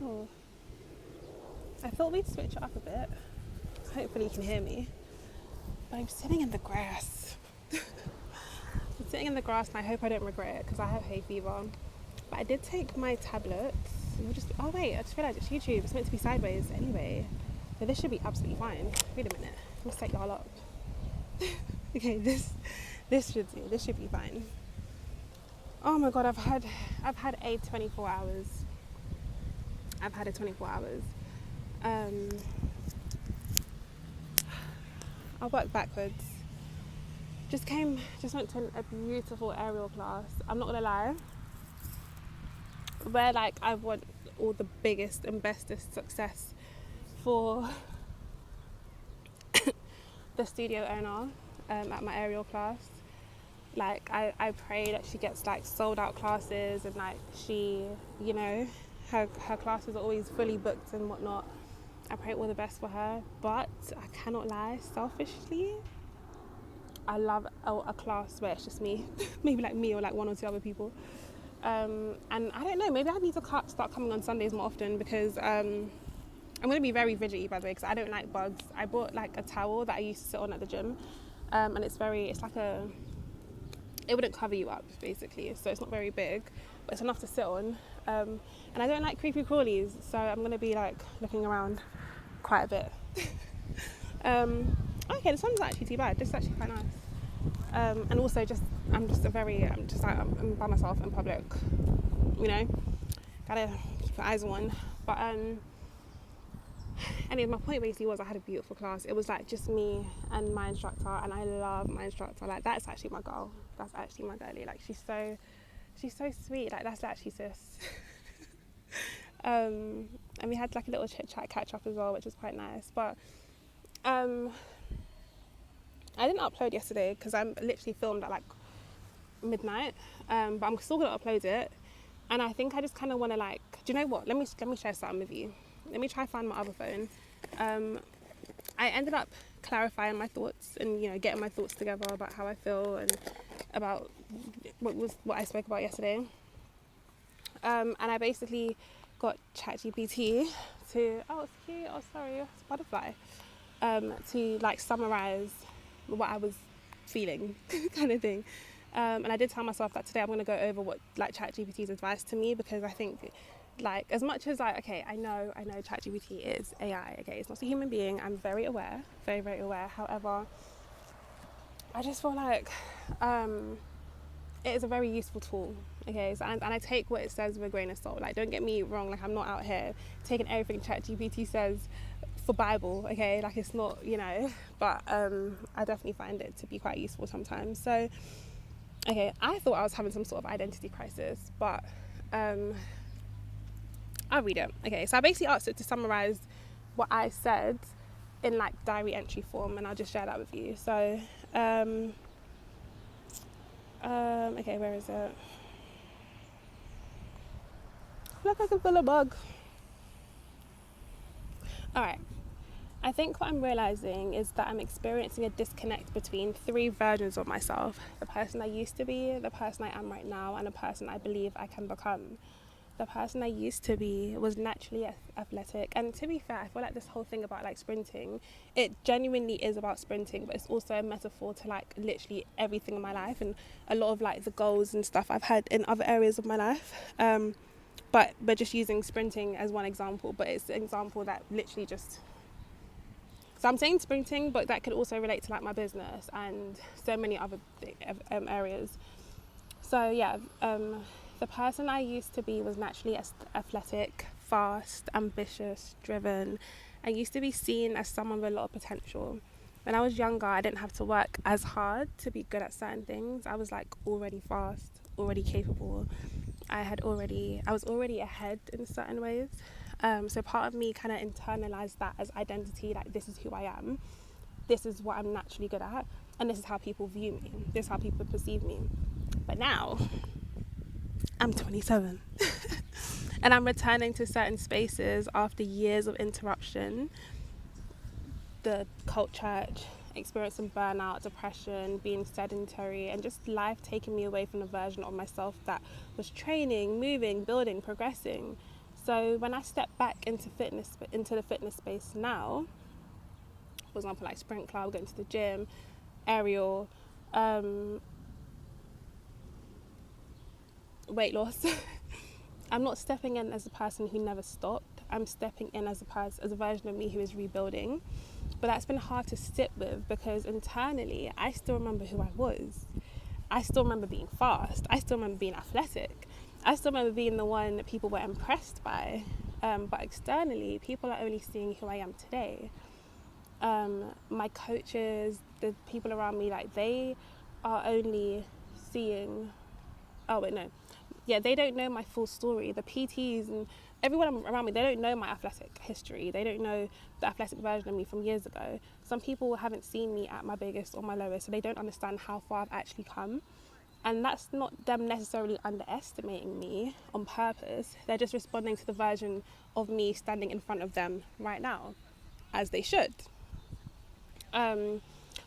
Oh, I thought we'd switch it up a bit. Hopefully you can hear me. But I'm sitting in the grass. I'm sitting in the grass and I hope I don't regret it because I have hay fever. But I did take my tablets. Oh wait, I just realised it's YouTube. It's meant to be sideways anyway. So this should be absolutely fine. Wait a minute. Let me set y'all up. Okay, this should be fine. Oh my god, I've had a 24 hours. I've had a 24 hours. I'll work backwards. Just went to a beautiful aerial class. I'm not gonna lie. Where like I want all the biggest and bestest success for the studio owner at my aerial class. Like I pray that she gets like sold out classes and like she, you know, her classes are always fully booked and whatnot. I pray all the best for her, but I cannot lie, selfishly, I love a class where it's just me, maybe like me or like one or two other people. And I don't know, maybe I need to start coming on Sundays more often because I'm going to be very fidgety, by the way, because I don't like bugs. I bought like a towel that I used to sit on at the gym, and it wouldn't cover you up basically, so it's not very big, but it's enough to sit on. And I don't like creepy crawlies, so I'm going to be like looking around quite a bit. Okay, this one's not actually too bad. This is actually quite nice. And also I'm by myself in public, you know, gotta keep your eyes on. But anyway, my point basically was I had a beautiful class. It was like just me and my instructor, and I love my instructor. Like that's actually my girl. That's actually my girlie. Like she's so sweet. Like that's actually sis. And we had like a little chit chat catch up as well, which was quite nice. But I didn't upload yesterday because I literally filmed at like midnight. But I'm still gonna upload it. And I think I just kind of want to like, do you know what? Let me share something with you. Let me try find my other phone. I ended up clarifying my thoughts and, you know, getting my thoughts together about how I feel and about what I spoke about yesterday. And I basically got ChatGPT to, oh, it's cute, oh, sorry, it's a butterfly, to like summarize what I was feeling kind of thing. And I did tell myself that today I'm going to go over what like ChatGPT's advice to me, because I think like as much as like, okay, I know ChatGPT is AI, okay, it's not a human being. I'm very aware, very, very aware. However, I just feel like it is a very useful tool, okay, so, and I take what it says with a grain of salt. Like, don't get me wrong, like I'm not out here taking everything ChatGPT says for Bible, okay, like it's not, you know, but I definitely find it to be quite useful sometimes. So okay, I thought I was having some sort of identity crisis, but I'll read it. Okay, so I basically asked it to summarize what I said in like diary entry form, and I'll just share that with you. So okay, where is it? I feel like I can feel a bug. All right. I think what I'm realizing is that I'm experiencing a disconnect between three versions of myself: the person I used to be, the person I am right now, and the person I believe I can become. The person I used to be was naturally athletic, and to be fair, I feel like this whole thing about like sprinting, it genuinely is about sprinting, but it's also a metaphor to like literally everything in my life and a lot of like the goals and stuff I've had in other areas of my life. But we're just using sprinting as one example, but it's an example that literally just, so I'm saying sprinting, but that could also relate to like my business and so many other areas. So yeah, the person I used to be was naturally athletic, fast, ambitious, driven. I used to be seen as someone with a lot of potential. When I was younger, I didn't have to work as hard to be good at certain things. I was like already fast, already capable. I was already ahead in certain ways. So part of me kind of internalized that as identity, like this is who I am, this is what I'm naturally good at, and this is how people view me, this is how people perceive me. But now I'm 27 and I'm returning to certain spaces after years of interruption, the cult church, experiencing burnout, depression, being sedentary, and just life taking me away from the version of myself that was training, moving, building, progressing. So when I step back into the fitness space now, for example, like sprint club, going to the gym, aerial, weight loss, I'm not stepping in as a person who never stopped. I'm stepping in as a version of me who is rebuilding. But that's been hard to sit with because internally, I still remember who I was. I still remember being fast. I still remember being athletic. I still remember being the one that people were impressed by. But externally, people are only seeing who I am today. My coaches, the people around me, like they are only seeing, they don't know my full story. The PTs and everyone around me, they don't know my athletic history. They don't know the athletic version of me from years ago. Some people haven't seen me at my biggest or my lowest, so they don't understand how far I've actually come. And that's not them necessarily underestimating me on purpose. They're just responding to the version of me standing in front of them right now, as they should.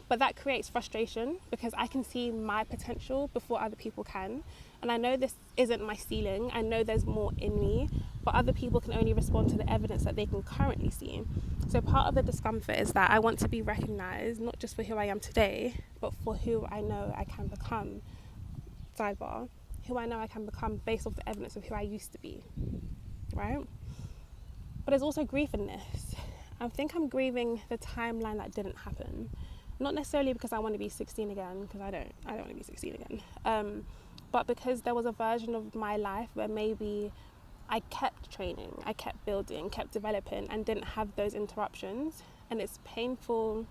But that creates frustration because I can see my potential before other people can. And I know this isn't my ceiling. I know there's more in me, but other people can only respond to the evidence that they can currently see. So part of the discomfort is that I want to be recognised, not just for who I am today, but for who I know I can become. Sidebar, who I know I can become based off the evidence of who I used to be, right? But there's also grief in this. I think I'm grieving the timeline that didn't happen. Not necessarily because I want to be 16 again, because I don't want to be 16 again. But because there was a version of my life where maybe I kept training, I kept building, kept developing, and didn't have those interruptions. And it's painful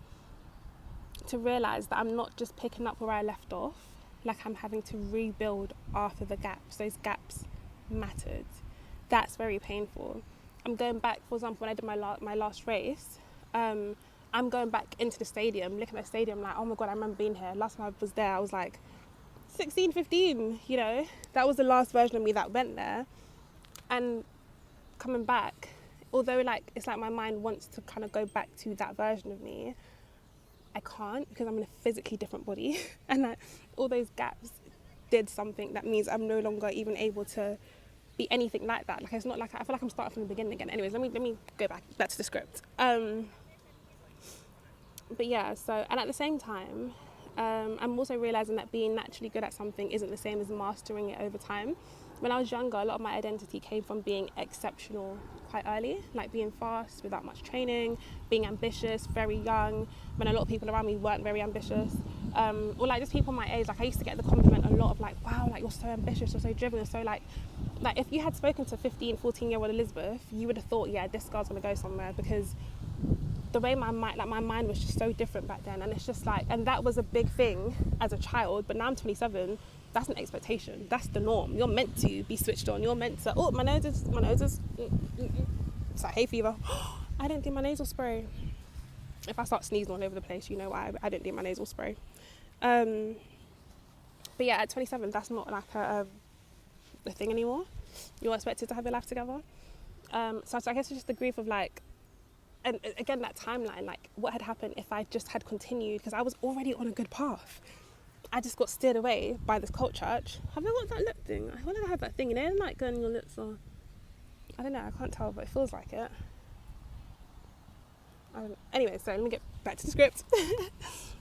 to realise that I'm not just picking up where I left off, like I'm having to rebuild after the gaps. Those gaps mattered. That's very painful. I'm going back, for example, when I did my last race, I'm going back into the stadium, looking at the stadium like, oh my God, I remember being here. Last time I was there, I was like 16, 15, you know? That was the last version of me that went there. And coming back, although like it's like my mind wants to kind of go back to that version of me, I can't because I'm in a physically different body. And like, all those gaps did something that means I'm no longer even able to be anything like that. Like it's not like I feel like I'm starting from the beginning again. Anyways, let me go back to the script. But yeah, so, and at the same time, I'm also realising that being naturally good at something isn't the same as mastering it over time. When I was younger, a lot of my identity came from being exceptional quite early, like being fast without much training, being ambitious, very young, when a lot of people around me weren't very ambitious. Or like just people my age, like I used to get the compliment a lot of like, wow, like you're so ambitious, you're so driven, you're so like if you had spoken to 15, 14-year-old Elizabeth, you would have thought, yeah, this girl's gonna go somewhere, because the way my mind was just so different back then. And it's just like, and that was a big thing as a child, but now I'm 27, that's an expectation, that's the norm. You're meant to be switched on, you're meant to, my nose is it's like hay fever. I didn't do my nasal spray. If I start sneezing all over the place, you know why. I didn't do my nasal spray. But yeah, at 27, that's not like a thing anymore. You're expected to have your life together. So I guess it's just the grief of like, and again, that timeline, like what had happened if I just had continued, because I was already on a good path. I just got steered away by this cult church. Have I got that lip thing? I feel like I have that thing, you know, like going your lips or, I don't know, I can't tell, but it feels like it. Anyway, so let me get back to the script.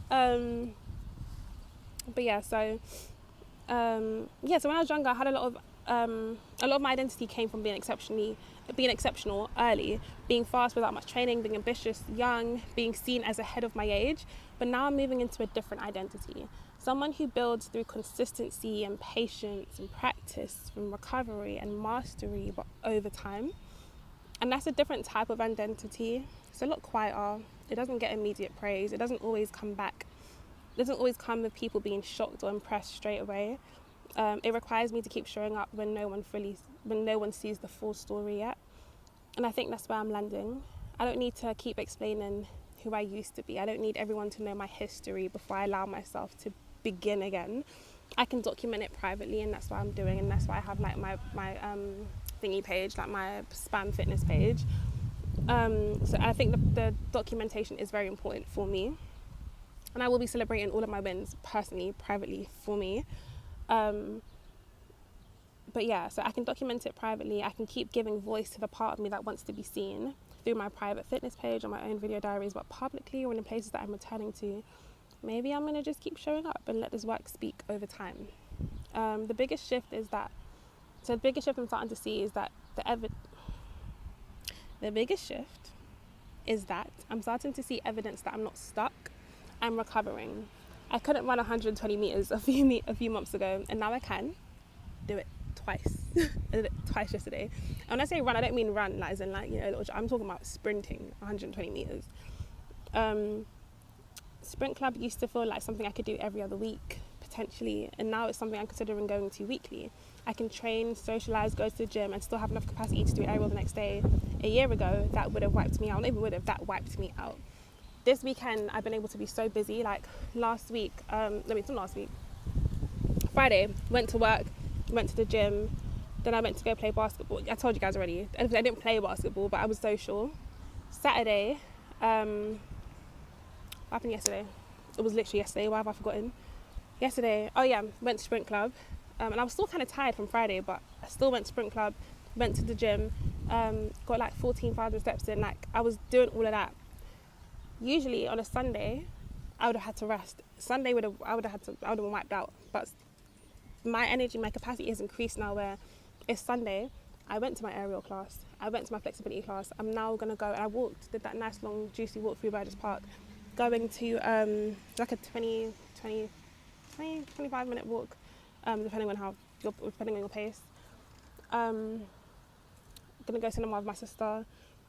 But yeah, so when I was younger, I had a lot of my identity came from being exceptional early, being fast without much training, being ambitious, young, being seen as ahead of my age. But now I'm moving into a different identity. Someone who builds through consistency and patience and practice and recovery and mastery, but over time. And that's a different type of identity. It's a lot quieter. It doesn't get immediate praise. It doesn't always come back. It doesn't always come with people being shocked or impressed straight away. It requires me to keep showing up when no one sees the full story yet. And I think that's where I'm landing. I don't need to keep explaining who I used to be. I don't need everyone to know my history before I allow myself to begin again. I can document it privately, and that's what I'm doing, and that's why I have like my thingy page, like my spam fitness page. So I think the documentation is very important for me, and I will be celebrating all of my wins personally, privately, for me. But yeah, so I can document it privately. I can keep giving voice to the part of me that wants to be seen through my private fitness page or my own video diaries, but publicly or in the places that I'm returning to, maybe I'm going to just keep showing up and let this work speak over time. The biggest shift I'm starting to see is that the biggest shift is that I'm starting to see evidence that I'm not stuck, I'm recovering. I couldn't run 120 meters a few months ago, and now I can do it twice. I did it twice yesterday. And when I say run, I don't mean run like as in like, you know, I'm talking about sprinting 120 meters. Sprint club used to feel like something I could do every other week potentially, and now it's something I'm considering going to weekly. I can train, socialize, go to the gym and still have enough capacity to do aerial the next day. A year ago that would have wiped me out. Not even would have, that wiped me out. This weekend I've been able to be so busy. Like Friday, went to work, went to the gym, then I went to go play basketball. I told you guys already, I didn't play basketball, but I was social. Saturday, what happened yesterday? It was literally yesterday, why have I forgotten? Yesterday, went to sprint club, and I was still kind of tired from Friday, but I still went to sprint club, went to the gym, got like 14,000 steps in. Like, I was doing all of that. Usually on a Sunday, I would have had to rest. Sunday I would have been wiped out, but my energy, my capacity has increased now where it's Sunday. I went to my aerial class, I went to my flexibility class. I'm now gonna go, and I did that nice long juicy walk through Burgess Park, going to like a 25 minute walk, depending on your pace. Gonna go cinema with my sister,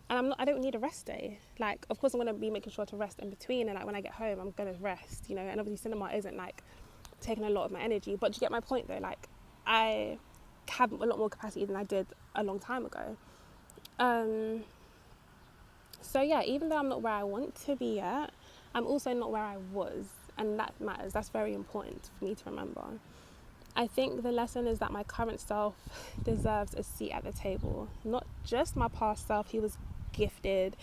and I don't need a rest day. Like, of course I'm gonna be making sure to rest in between, and like when I get home I'm gonna rest, you know. And obviously cinema isn't like taking a lot of my energy, but you get my point though. Like, I have a lot more capacity than I did a long time ago. So yeah, even though I'm not where I want to be yet, I'm also not where I was, and that matters. That's very important for me to remember. I think the lesson is that my current self deserves a seat at the table. Not just my past self, who was gifted,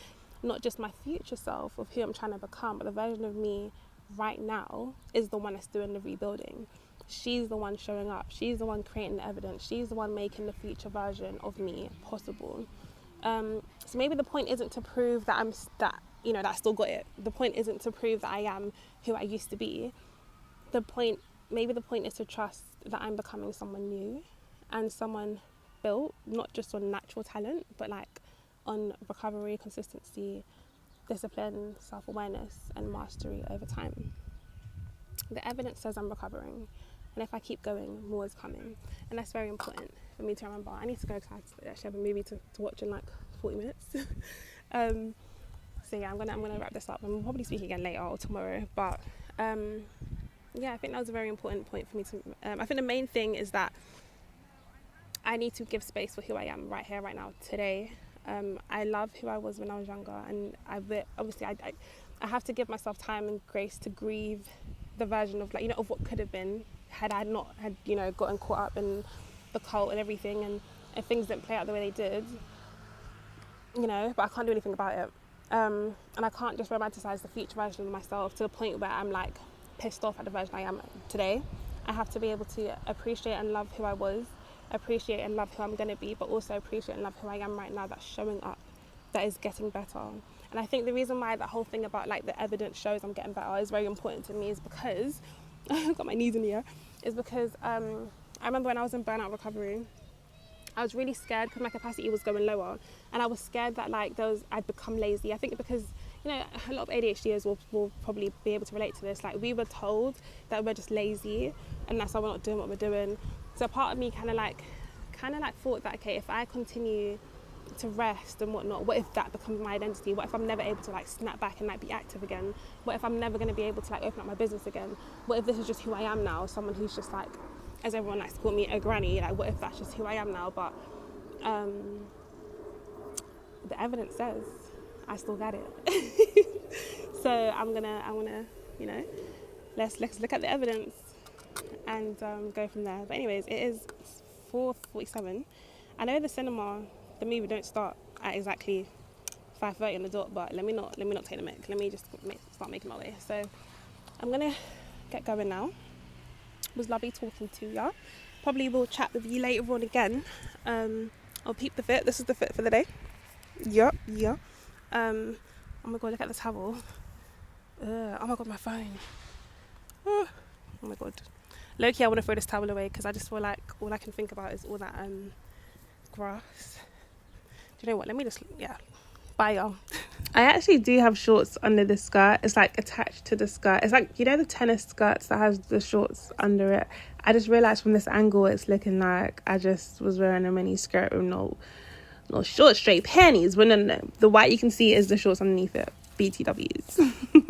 not just my future self of who I'm trying to become, but the version of me right now is the one that's doing the rebuilding. She's the one showing up. She's the one creating the evidence. She's the one making the future version of me possible. So maybe the point isn't to prove that that I still got it. The point isn't to prove that I am who I used to be. Maybe the point is to trust that I'm becoming someone new and someone built not just on natural talent, but like on recovery, consistency, discipline, self-awareness and mastery over time. The evidence says I'm recovering, and if I keep going, more is coming, and that's very important for me to remember. I need to go because I actually have a movie to watch in like 40 minutes. So yeah, I'm gonna wrap this up, and we'll probably speak again later or tomorrow. But yeah, I think that was a very important point for me to. I think the main thing is that I need to give space for who I am right here, right now, today. I love who I was when I was younger, and I have to give myself time and grace to grieve the version of of what could have been had I not gotten caught up in the cult and everything, and things didn't play out the way they did. But I can't do anything about it, and I can't just romanticize the future version of myself to the point where I'm like pissed off at the version I am today. I have to be able to appreciate and love who I was, appreciate and love who I'm going to be, but also appreciate and love who I am right now that's showing up, that is getting better. And I think the reason why that whole thing about like the evidence shows I'm getting better is very important to me is because I've got my knees in the air, is because I remember when I was in burnout recovery, I was really scared because my capacity was going lower, and I was scared that I'd become lazy. I think because a lot of ADHDers will probably be able to relate to this. Like, we were told that we're just lazy and that's why we're not doing what we're doing. So part of me kind of thought that, okay, if I continue to rest and whatnot, what if that becomes my identity? What if I'm never able to snap back and be active again? What if I'm never going to be able to open up my business again? What if this is just who I am now? Someone who's just as everyone likes to call me, a granny. What if that's just who I am now? But the evidence says I still got it. So I'm gonna let's look at the evidence and go from there. But anyways, it is 4:47. I know the movie don't start at exactly 5:30 on the dot, but let me not take the mic. Let me just start making my way. So I'm gonna get going now. It was lovely talking to y'all. probably will chat with you later on again. I'll peep the fit. This is the fit for the day. Yup. Oh my god, look at the towel. Oh my god, my phone. Oh my god. Low-key, I want to throw this towel away because I just feel like all I can think about is all that grass. Do you know what? Let me just, yeah. Bye, y'all. I actually do have shorts under the skirt. It's like attached to the skirt. It's like, you know, the tennis skirts that has the shorts under it. I just realised from this angle it's looking like I just was wearing a mini skirt with no short straight panties. But no. The white you can see is the shorts underneath it. BTWs.